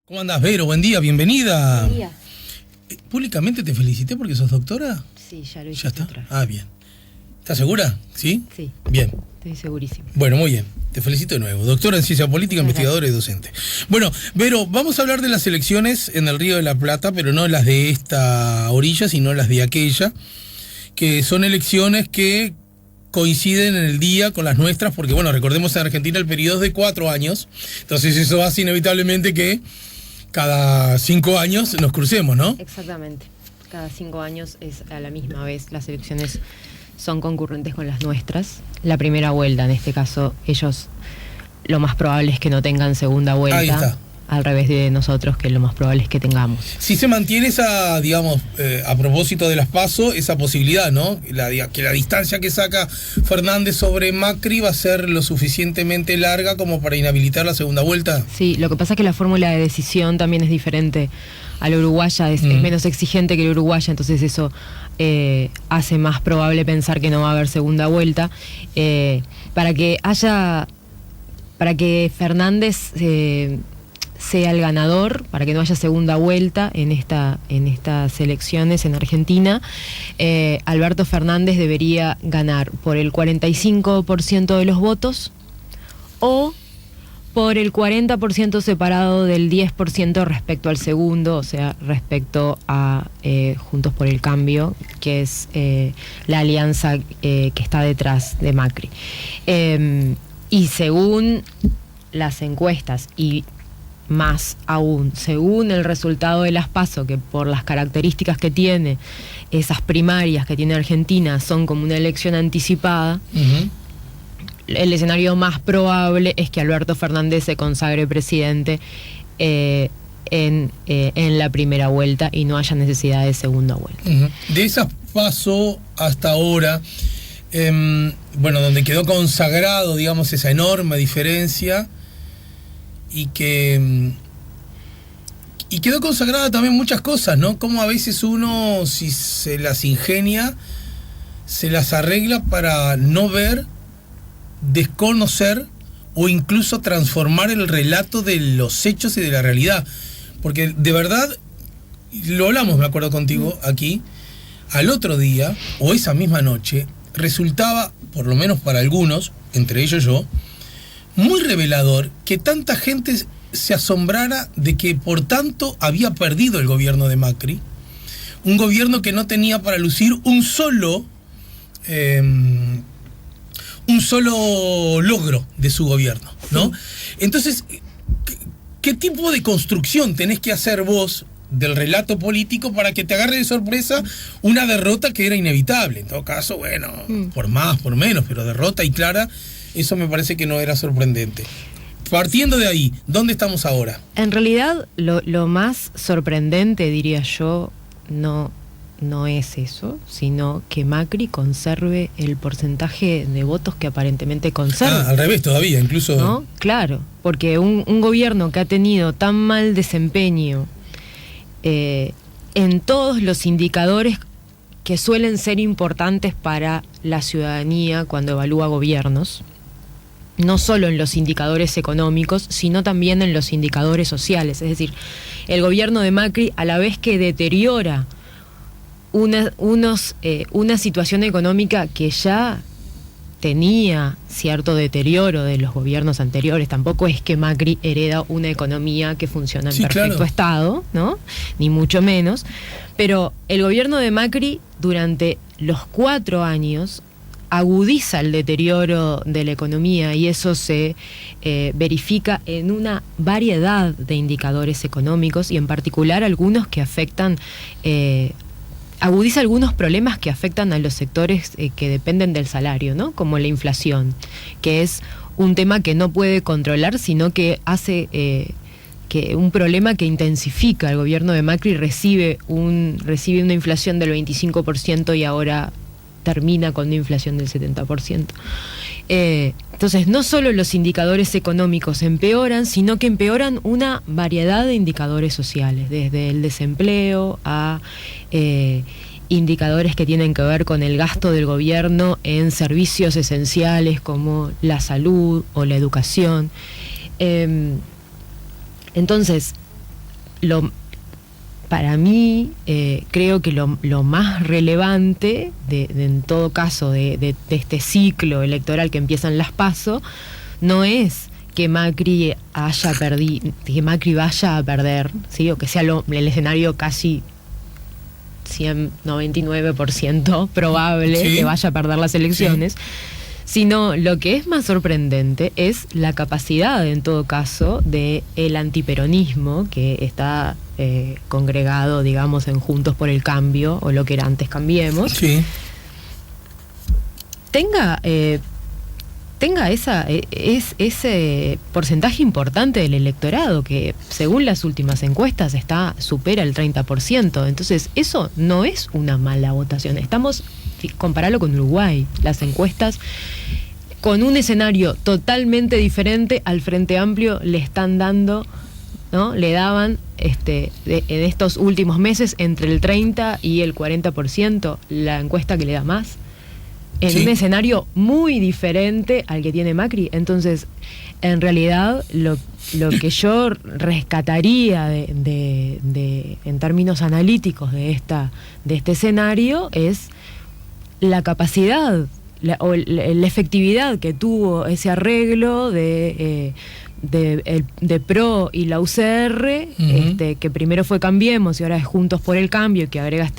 ¿Cómo andás, Vero? Buen día, bienvenida. Buen día. ¿Públicamente te felicité porque sos doctora? Sí, ya lo hice. ¿Ya está? otra vez. Ah, bien. ¿Estás segura? ¿Sí? Sí. Bien. Estoy segurísima. Bueno, muy bien. Te felicito de nuevo. Doctora en Ciencia Política, investigadora y docente. Bueno, Vero, vamos a hablar de las elecciones en el Río de la Plata, pero no las de esta orilla, sino las de aquella, que son elecciones que coinciden en el día con las nuestras, porque bueno, recordemos en Argentina el periodo es de 4 años, entonces eso hace inevitablemente que cada 5 años nos crucemos, ¿no? Exactamente. Cada 5 años es a la misma vez. Las elecciones son concurrentes con las nuestras. La primera vuelta, en este caso, ellos lo más probable es que no tengan segunda vuelta. Ahí está. Al revés de nosotros, que lo más probable es que tengamos. Si se mantiene esa, digamos, a propósito de las PASO, esa posibilidad, ¿no? Que la distancia que saca Fernández sobre Macri va a ser lo suficientemente larga como para inhabilitar la segunda vuelta. Sí, lo que pasa es que la fórmula de decisión también es diferente a la uruguaya, es menos exigente que la uruguaya, entonces eso hace más probable pensar que no va a haber segunda vuelta. Para que Fernández sea el ganador, para que no haya segunda vuelta en estas elecciones en Argentina, Alberto Fernández debería ganar por el 45% de los votos o por el 40% separado del 10% respecto al segundo, o sea, respecto a Juntos por el Cambio, que es la alianza que está detrás de Macri. Y según las encuestas y más aún, según el resultado de las PASO, que por las características que tiene, esas primarias que tiene Argentina son como una elección anticipada, el escenario más probable es que Alberto Fernández se consagre presidente en la primera vuelta y no haya necesidad de segunda vuelta. De esas PASO hasta ahora, bueno, donde quedó consagrado, digamos, esa enorme diferencia, y quedó consagrada también muchas cosas, ¿no? Como a veces uno, si se las ingenia, se las arregla para no ver, desconocer o incluso transformar el relato de los hechos y de la realidad. Porque de verdad, lo hablamos, me acuerdo contigo aquí, al otro día, o esa misma noche, resultaba, por lo menos para algunos, entre ellos yo, muy revelador que tanta gente se asombrara de que por tanto había perdido el gobierno de Macri, un gobierno que no tenía para lucir un solo logro de su gobierno, ¿no? Entonces, ¿qué tipo de construcción tenés que hacer vos del relato político para que te agarre de sorpresa una derrota que era inevitable? En todo caso, bueno, por más, por menos, pero derrota y clara. Eso me parece que no era sorprendente. Partiendo de ahí, ¿dónde estamos ahora? En realidad, lo más sorprendente, diría yo, no es eso, sino que Macri conserve el porcentaje de votos que aparentemente conserva. Al revés todavía, incluso. ¿No? Claro, porque un gobierno que ha tenido tan mal desempeño en todos los indicadores que suelen ser importantes para la ciudadanía cuando evalúa gobiernos, no solo en los indicadores económicos, sino también en los indicadores sociales. Es decir, el gobierno de Macri, a la vez que deteriora una situación económica que ya tenía cierto deterioro de los gobiernos anteriores, tampoco es que Macri hereda una economía que funciona en perfecto estado, ¿no? Ni mucho menos, pero el gobierno de Macri durante los 4 años agudiza el deterioro de la economía y eso se verifica en una variedad de indicadores económicos y en particular algunos que afectan, agudiza algunos problemas que afectan a los sectores que dependen del salario, ¿no? Como la inflación, que es un tema que no puede controlar, sino que hace que un problema que intensifica. El gobierno de Macri recibe una inflación del 25% y ahora termina con una inflación del 70%. Entonces, no solo los indicadores económicos empeoran, sino que empeoran una variedad de indicadores sociales, desde el desempleo a indicadores que tienen que ver con el gasto del gobierno en servicios esenciales como la salud o la educación. Entonces, para mí, creo que lo más relevante en todo caso de este ciclo electoral que empieza en las PASO no es que Macri vaya a perder, ¿sí? O que sea el escenario casi 99% probable, ¿sí?, que vaya a perder las elecciones, sí, sino lo que es más sorprendente es la capacidad, en todo caso, del antiperonismo que está congregado, digamos, en Juntos por el Cambio, o lo que era antes Cambiemos, sí, tenga ese porcentaje importante del electorado que, según las últimas encuestas, supera el 30%. Entonces, eso no es una mala votación. Compararlo con Uruguay, las encuestas, con un escenario totalmente diferente al Frente Amplio, le están dando, ¿no? Le daban en estos últimos meses entre el 30 y el 40%, la encuesta que le da más, en un escenario muy diferente al que tiene Macri. Entonces, en realidad, lo que yo rescataría en términos analíticos de este escenario es la capacidad o la efectividad que tuvo ese arreglo de PRO y la UCR, que primero fue Cambiemos y ahora es Juntos por el Cambio, y que agrega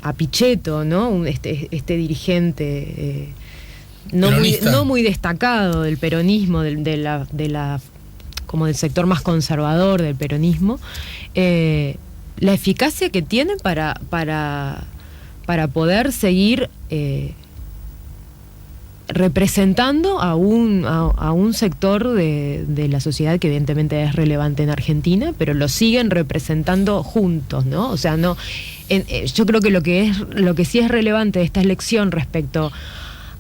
a Pichetto, ¿no? Este dirigente no muy destacado del peronismo, como del sector más conservador del peronismo, la eficacia que tienen para poder seguir representando a un sector de la sociedad que evidentemente es relevante en Argentina, pero lo siguen representando juntos, ¿no? O sea, yo creo que lo que sí es relevante de esta elección respecto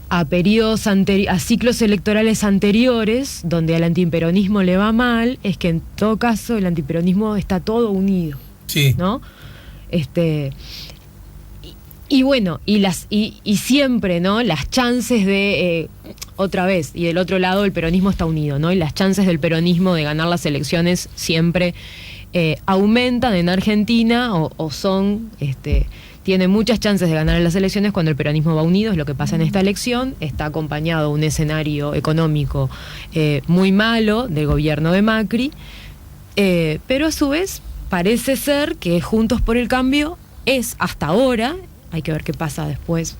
a periodos a ciclos electorales anteriores, donde al antiperonismo le va mal, es que en todo caso el antiperonismo está todo unido, sí, ¿no? Y bueno, y siempre, ¿no? Las chances de, otra vez, y del otro lado el peronismo está unido, ¿no? Y las chances del peronismo de ganar las elecciones siempre aumentan en Argentina, o son, tiene muchas chances de ganar las elecciones cuando el peronismo va unido. Es lo que pasa en esta elección. Está acompañado de un escenario económico muy malo del gobierno de Macri, pero a su vez parece ser que Juntos por el Cambio es, hasta ahora, hay que ver qué pasa después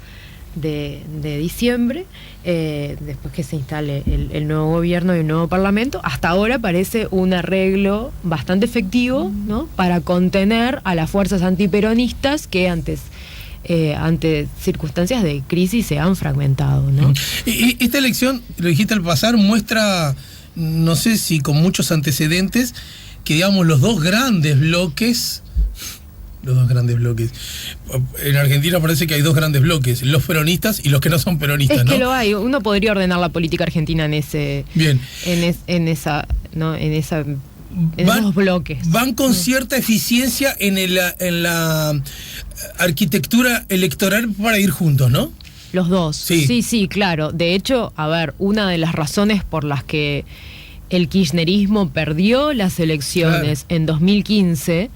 de diciembre, después que se instale el nuevo gobierno y el nuevo parlamento, hasta ahora parece un arreglo bastante efectivo, ¿no?, para contener a las fuerzas antiperonistas que ante circunstancias de crisis se han fragmentado, ¿no? Y esta elección, lo dijiste al pasar, muestra, no sé si con muchos antecedentes, que digamos los dos grandes bloques. En Argentina parece que hay dos grandes bloques, los peronistas y los que no son peronistas, es ¿no? Que lo hay. Uno podría ordenar la política argentina en ese. Bien. En esos bloques. Van con cierta eficiencia en la arquitectura electoral para ir juntos, ¿no? Los dos. Sí. Sí, claro. De hecho, a ver, una de las razones por las que el kirchnerismo perdió las elecciones, claro, en 2015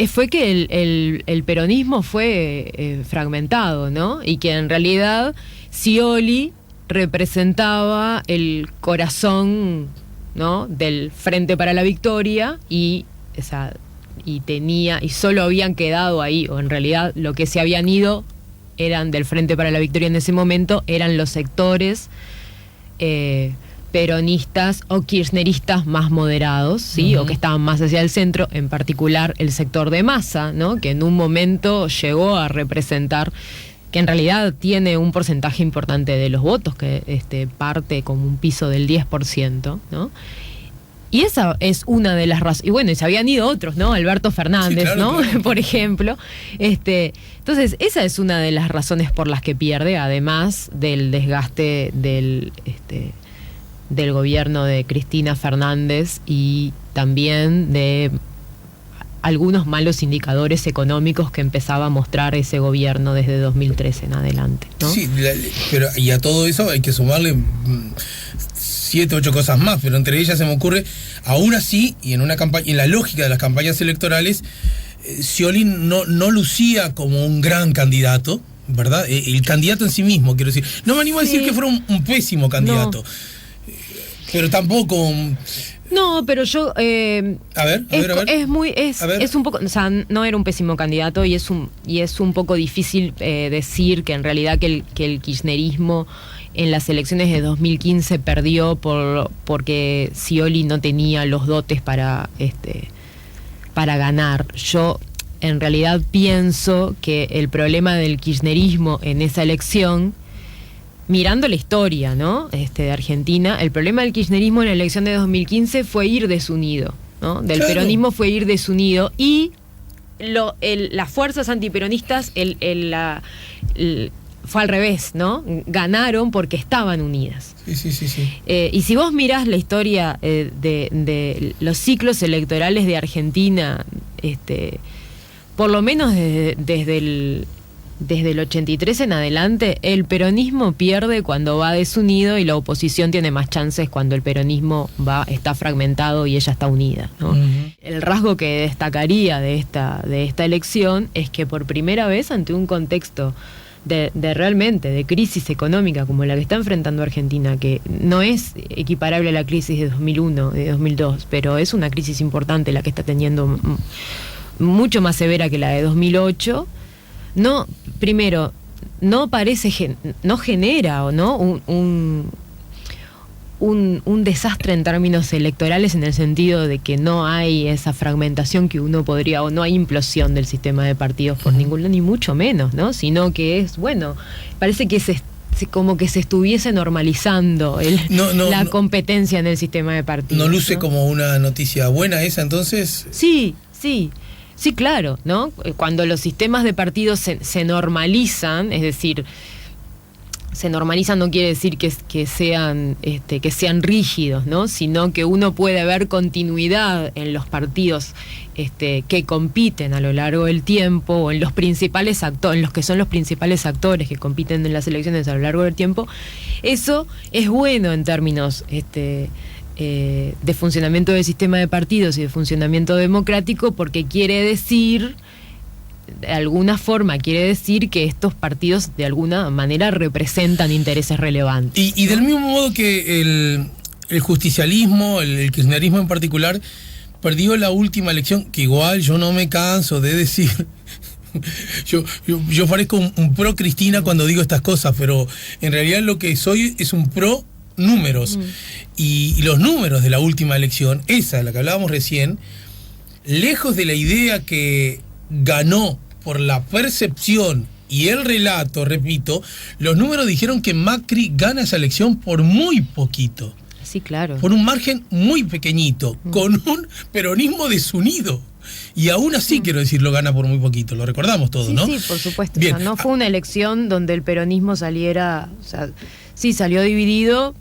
fue que el peronismo fue fragmentado, ¿no? Y que en realidad Scioli representaba el corazón, ¿no?, del Frente para la Victoria, y solo habían quedado ahí, o en realidad lo que se habían ido eran del Frente para la Victoria en ese momento, eran los sectores peronistas o kirchneristas más moderados, ¿sí? O que estaban más hacia el centro, en particular el sector de Massa, ¿no?, que en un momento llegó a representar, que en realidad tiene un porcentaje importante de los votos, que parte como un piso del 10%, ¿no? Y esa es una de las razones. Y bueno, y se habían ido otros, ¿no? Alberto Fernández, sí, claro, ¿no? Claro. Por ejemplo. Entonces, esa es una de las razones por las que pierde, además del desgaste del gobierno de Cristina Fernández, y también algunos malos indicadores económicos que empezaba a mostrar ese gobierno desde 2013 en adelante, ¿no? Sí, pero y a todo eso hay que sumarle 7, 8 cosas más, pero entre ellas se me ocurre, aún así, y en una campaña, en la lógica de las campañas electorales, Scioli no lucía como un gran candidato, ¿verdad? El candidato en sí mismo, quiero decir. No me animo a decir que fuera un pésimo candidato, pero tampoco... No, pero yo... a ver. Es un poco... O sea, no era un pésimo candidato y es un poco difícil decir que en realidad que el kirchnerismo en las elecciones de 2015 perdió porque Scioli no tenía los dotes para ganar. Yo en realidad pienso que el problema del kirchnerismo en esa elección, mirando la historia, ¿no? de Argentina, el problema del kirchnerismo en la elección de 2015 fue ir desunido, ¿no? Del peronismo fue ir desunido y las fuerzas antiperonistas fue al revés, ¿no? Ganaron porque estaban unidas. Sí. Y si vos mirás la historia de los ciclos electorales de Argentina, por lo menos desde el 83 en adelante, el peronismo pierde cuando va desunido y la oposición tiene más chances cuando el peronismo está fragmentado y ella está unida, ¿no? Uh-huh. El rasgo que destacaría de esta elección es que por primera vez ante un contexto de realmente de crisis económica como la que está enfrentando Argentina, que no es equiparable a la crisis de 2001, de 2002, pero es una crisis importante la que está teniendo, mucho más severa que la de 2008, no genera o no un desastre en términos electorales, en el sentido de que no hay esa fragmentación que uno podría, o no hay implosión del sistema de partidos por ningún lado, ni mucho menos, ¿no? Sino que parece que como que se estuviese normalizando la competencia en el sistema de partidos. ¿No luce como una noticia buena esa entonces? Sí, claro, ¿no? Cuando los sistemas de partidos se normalizan, es decir, se normalizan no quiere decir que sean rígidos, ¿no? Sino que uno puede ver continuidad en los partidos que compiten a lo largo del tiempo, o en los principales actores, en los que son los principales actores que compiten en las elecciones a lo largo del tiempo. Eso es bueno en términos de funcionamiento del sistema de partidos y de funcionamiento democrático, porque de alguna forma quiere decir que estos partidos de alguna manera representan intereses relevantes. Y del mismo modo que el justicialismo, el kirchnerismo en particular, perdió la última elección, que igual yo no me canso de decir... yo parezco un pro Cristina cuando digo estas cosas, pero en realidad lo que soy es un pro números. Y los números de la última elección, esa de la que hablábamos recién, lejos de la idea que ganó por la percepción y el relato, repito, los números dijeron que Macri gana esa elección por muy poquito. Sí, claro. Por un margen muy pequeñito, con un peronismo desunido. Y aún así, quiero decir, lo gana por muy poquito, lo recordamos todos, ¿no? Sí, por supuesto. Bien. O sea, no fue una elección donde el peronismo saliera, o sea, sí salió dividido,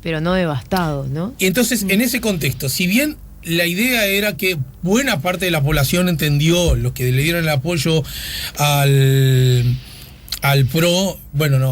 pero no devastado, ¿no? Y entonces, en ese contexto, si bien la idea era que buena parte de la población entendió, los que le dieron el apoyo al PRO,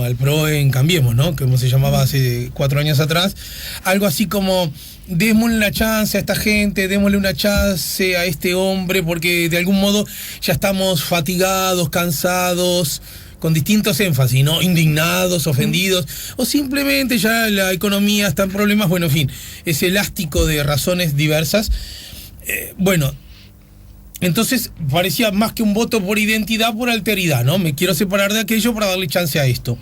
al PRO en Cambiemos, ¿no? Como se llamaba hace 4 años atrás, algo así como: démosle una chance a esta gente, démosle una chance a este hombre, porque de algún modo ya estamos fatigados, cansados, con distintos énfasis, ¿no? Indignados, ofendidos, o simplemente ya la economía está en problemas, bueno, en fin, es elástico de razones diversas. Entonces parecía más que un voto por identidad, por alteridad, ¿no? Me quiero separar de aquello para darle chance a esto.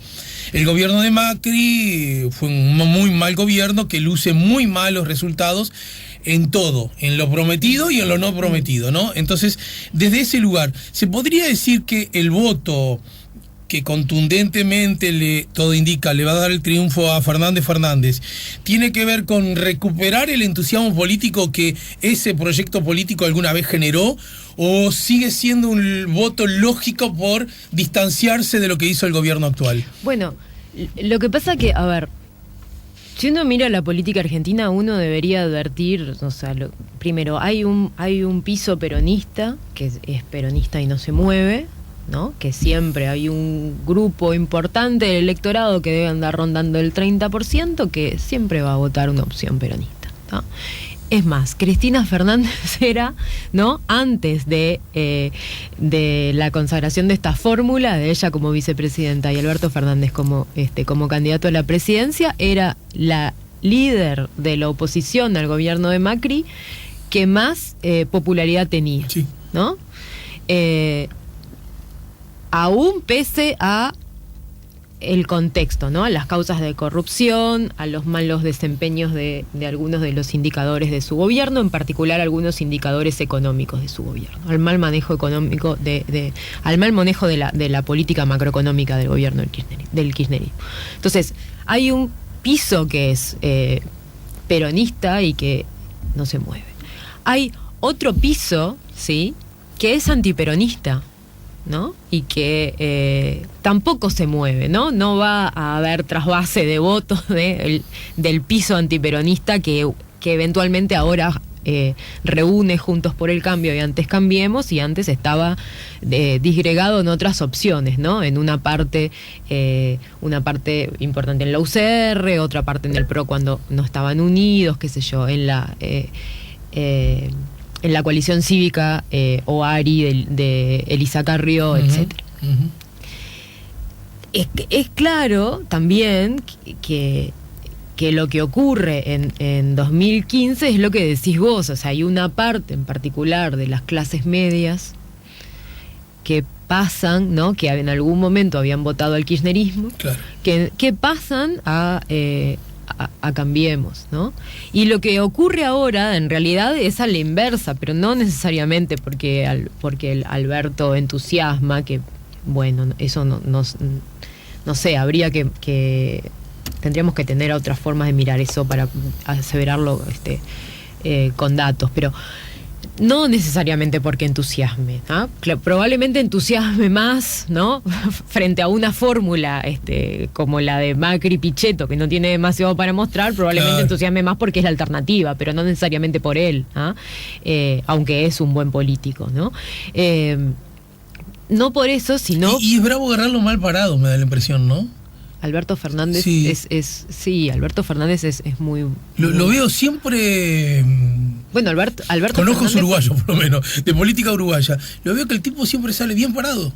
El gobierno de Macri fue un muy mal gobierno que luce muy malos resultados en todo, en lo prometido y en lo no prometido, ¿no? Entonces, desde ese lugar, ¿se podría decir que el voto que contundentemente todo indica le va a dar el triunfo a Fernández tiene que ver con recuperar el entusiasmo político que ese proyecto político alguna vez generó, o sigue siendo un voto lógico por distanciarse de lo que hizo el gobierno actual? Bueno, lo que pasa que, a ver, Si uno mira la política argentina, uno debería advertir, o sea, primero, hay un piso peronista, que es peronista y no se mueve, ¿no? Que siempre hay un grupo importante del electorado que debe andar rondando el 30%, que siempre va a votar una opción peronista, ¿no? Es más, Cristina Fernández era, ¿no? Antes de la consagración de esta fórmula, de ella como vicepresidenta y Alberto Fernández como candidato a la presidencia, era la líder de la oposición al gobierno de Macri que más popularidad tenía, sí, ¿no? Aún pese a el contexto, ¿no? A las causas de corrupción, a los malos desempeños de algunos de los indicadores de su gobierno, en particular algunos indicadores económicos de su gobierno, al mal manejo económico al mal manejo de la política macroeconómica del gobierno del kirchnerismo. Entonces, hay un piso que es peronista y que no se mueve. Hay otro piso, ¿sí?, que es antiperonista, ¿no? Y que tampoco se mueve, ¿no? No va a haber trasvase de votos del piso antiperonista que eventualmente ahora reúne Juntos por el Cambio y antes Cambiemos, y antes estaba disgregado en otras opciones, ¿no? En una parte importante en la UCR, otra parte en el PRO cuando no estaban unidos, qué sé yo, en la coalición cívica OARI de Elisa Carrió, etcétera. Es claro también que lo que ocurre en 2015 es lo que decís vos, o sea, hay una parte en particular de las clases medias que pasan, ¿no?, que en algún momento habían votado al kirchnerismo, claro, que pasan a Cambiemos, ¿no? Y lo que ocurre ahora en realidad es a la inversa, pero no necesariamente porque Alberto entusiasma, que bueno, eso no sé, habría que tendríamos que tener otras formas de mirar eso para aseverarlo con datos, pero no necesariamente porque entusiasme, ¿no? Probablemente entusiasme más, ¿no?, frente a una fórmula como la de Macri Pichetto, que no tiene demasiado para mostrar, probablemente claro, entusiasme más porque es la alternativa, pero no necesariamente por él, ¿no? Aunque es un buen político, ¿no? No por eso, sino... Y es bravo agarrarlo mal parado, me da la impresión, ¿no? Alberto Fernández sí. Alberto Fernández es muy... Lo veo siempre... Bueno, Alberto conozco Fernández, uruguayo, por lo menos, de política uruguaya. Lo veo que el tipo siempre sale bien parado.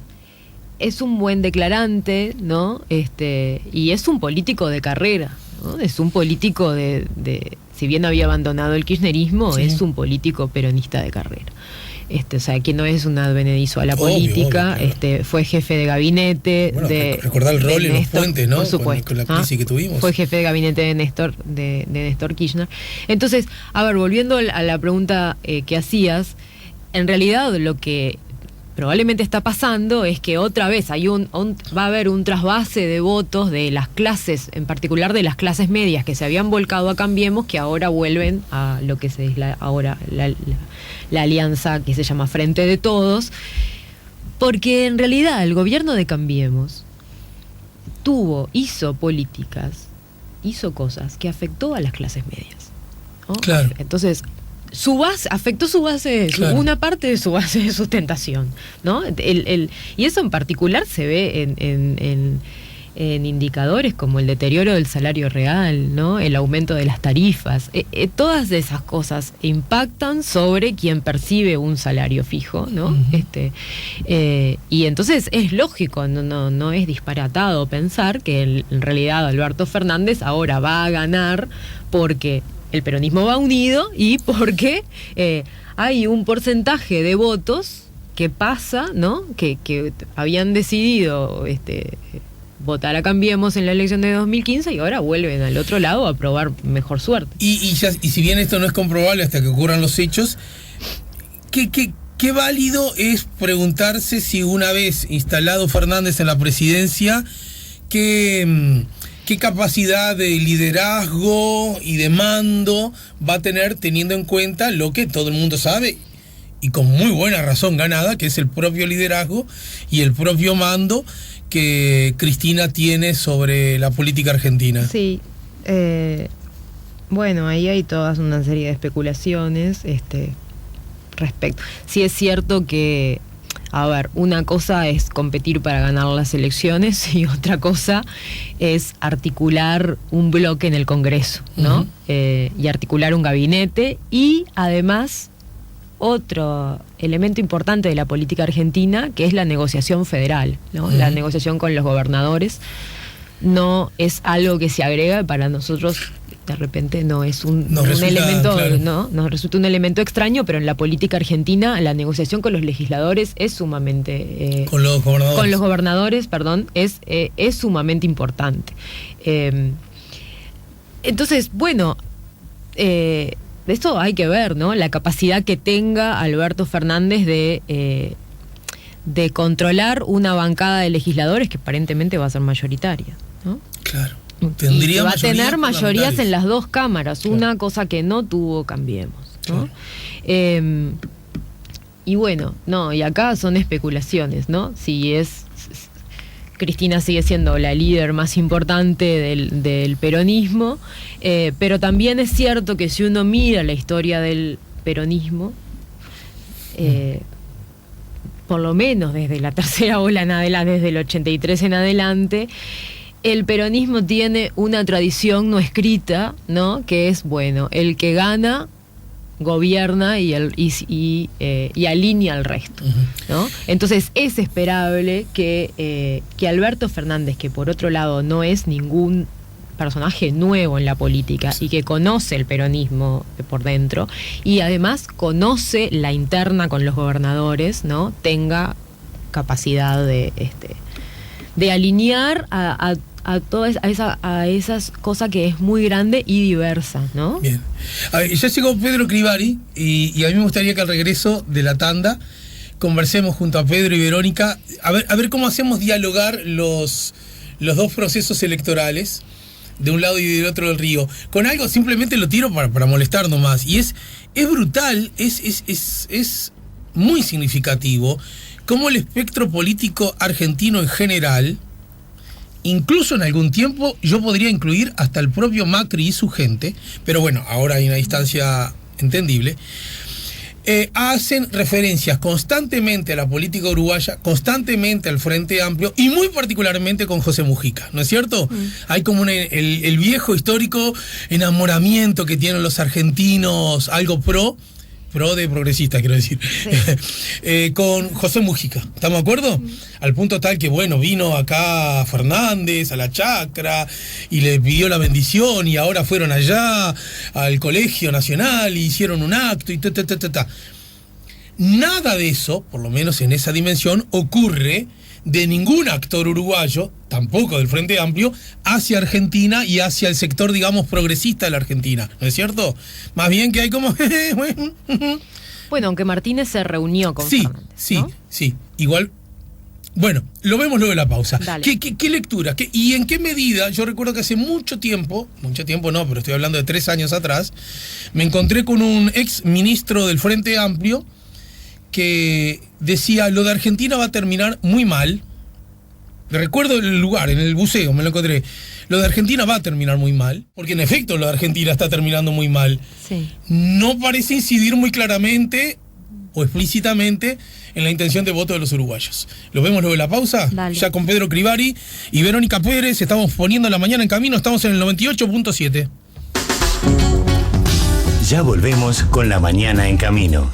Es un buen declarante, ¿no? Y es un político de carrera, ¿no? Es un político si bien había abandonado el kirchnerismo, sí, es un político peronista de carrera. O sea, que no es un advenedizo a la política, obvio, claro. Fue jefe de gabinete. Bueno, recordar el rol en los puentes, ¿no? Por supuesto. Con la crisis que tuvimos. Fue jefe de gabinete de Néstor Kirchner. Entonces, a ver, volviendo a la pregunta que hacías, en realidad lo que probablemente está pasando es que otra vez va a haber un trasvase de votos de las clases, en particular de las clases medias que se habían volcado a Cambiemos, que ahora vuelven a lo que es ahora la alianza que se llama Frente de Todos, porque en realidad el gobierno de Cambiemos hizo cosas que afectó a las clases medias, ¿no? Claro. Entonces, afectó su base, claro, una parte de su base de sustentación, ¿no? Y eso en particular se ve en indicadores como el deterioro del salario real, ¿no? El aumento de las tarifas. Todas esas cosas impactan sobre quien percibe un salario fijo, ¿no? Uh-huh. Y entonces es lógico, no es disparatado pensar que en realidad Alberto Fernández ahora va a ganar porque el peronismo va unido y porque hay un porcentaje de votos que pasa, ¿no? Que habían decidido votar a Cambiemos en la elección de 2015 y ahora vuelven al otro lado a probar mejor suerte. Y si bien esto no es comprobable hasta que ocurran los hechos, ¿qué válido es preguntarse si una vez instalado Fernández en la presidencia, ¿qué capacidad de liderazgo y de mando va a tener, teniendo en cuenta lo que todo el mundo sabe y con muy buena razón ganada, que es el propio liderazgo y el propio mando que Cristina tiene sobre la política argentina? Sí, Bueno, ahí hay toda una serie de especulaciones respecto. Sí es cierto que, a ver, una cosa es competir para ganar las elecciones y otra cosa es articular un bloque en el Congreso, ¿no? Y articular un gabinete y además otro elemento importante de la política argentina, que es la negociación federal, ¿no? La negociación con los gobernadores no es algo que se agrega para nosotros. De repente no es un elemento, claro. ¿No? Nos resulta un elemento extraño, pero en la política argentina la negociación con los legisladores es sumamente... con los gobernadores, perdón, es sumamente importante. Entonces, bueno, esto hay que ver, ¿no? La capacidad que tenga Alberto Fernández de controlar una bancada de legisladores que aparentemente va a ser mayoritaria, ¿no? Claro. Y va a tener mayorías en las dos cámaras, claro. Una cosa que no tuvo Cambiemos, ¿no? Claro. Y bueno, no, y acá son especulaciones, ¿no? Si Cristina sigue siendo la líder más importante del peronismo, pero también es cierto que si uno mira la historia del peronismo, por lo menos desde la tercera ola en adelante, desde el 83 en adelante, el peronismo tiene una tradición no escrita, ¿no? Que es, bueno, el que gana gobierna y alinea al resto, ¿no? Entonces es esperable que Alberto Fernández, que por otro lado no es ningún personaje nuevo en la política y que conoce el peronismo por dentro y además conoce la interna con los gobernadores, ¿no? Tenga capacidad de alinear a todas esas cosas que es muy grande y diversa, ¿no? Bien. A ver, ya llegó Pedro Crivari y a mí me gustaría que al regreso de la tanda conversemos junto a Pedro y Verónica a ver cómo hacemos dialogar los dos procesos electorales de un lado y del otro del río. Con algo simplemente lo tiro para molestar nomás. Y es brutal, es muy significativo cómo el espectro político argentino en general, incluso en algún tiempo, yo podría incluir hasta el propio Macri y su gente, pero bueno, ahora hay una distancia entendible, hacen referencias constantemente a la política uruguaya, constantemente al Frente Amplio y muy particularmente con José Mujica, ¿no es cierto? Hay como el viejo histórico enamoramiento que tienen los argentinos, algo pro de progresista, quiero decir, sí. Con José Mujica, ¿estamos de acuerdo? Al punto tal que, bueno, vino acá Fernández a la chacra y le pidió la bendición y ahora fueron allá al Colegio Nacional y hicieron un acto y ta. Nada de eso, por lo menos en esa dimensión, ocurre de ningún actor uruguayo, tampoco del Frente Amplio, hacia Argentina y hacia el sector, digamos, progresista de la Argentina, ¿no es cierto? Más bien que hay como... Bueno, aunque Martínez se reunió con Fernández, ¿no? Sí, igual... Bueno, lo vemos luego de la pausa. ¿Qué lectura? ¿Y en qué medida? Yo recuerdo que hace mucho tiempo no, pero estoy hablando de 3 años atrás, me encontré con un ex ministro del Frente Amplio que decía, lo de Argentina va a terminar muy mal. Recuerdo el lugar, en el buceo, me lo encontré. Lo de Argentina va a terminar muy mal, porque en efecto lo de Argentina está terminando muy mal. Sí. No parece incidir muy claramente o explícitamente en la intención de voto de los uruguayos. ¿Lo vemos luego de la pausa? Dale. Ya con Pedro Crivari y Verónica Pérez, estamos poniendo la mañana en camino, estamos en el 98.7. Ya volvemos con La Mañana en Camino.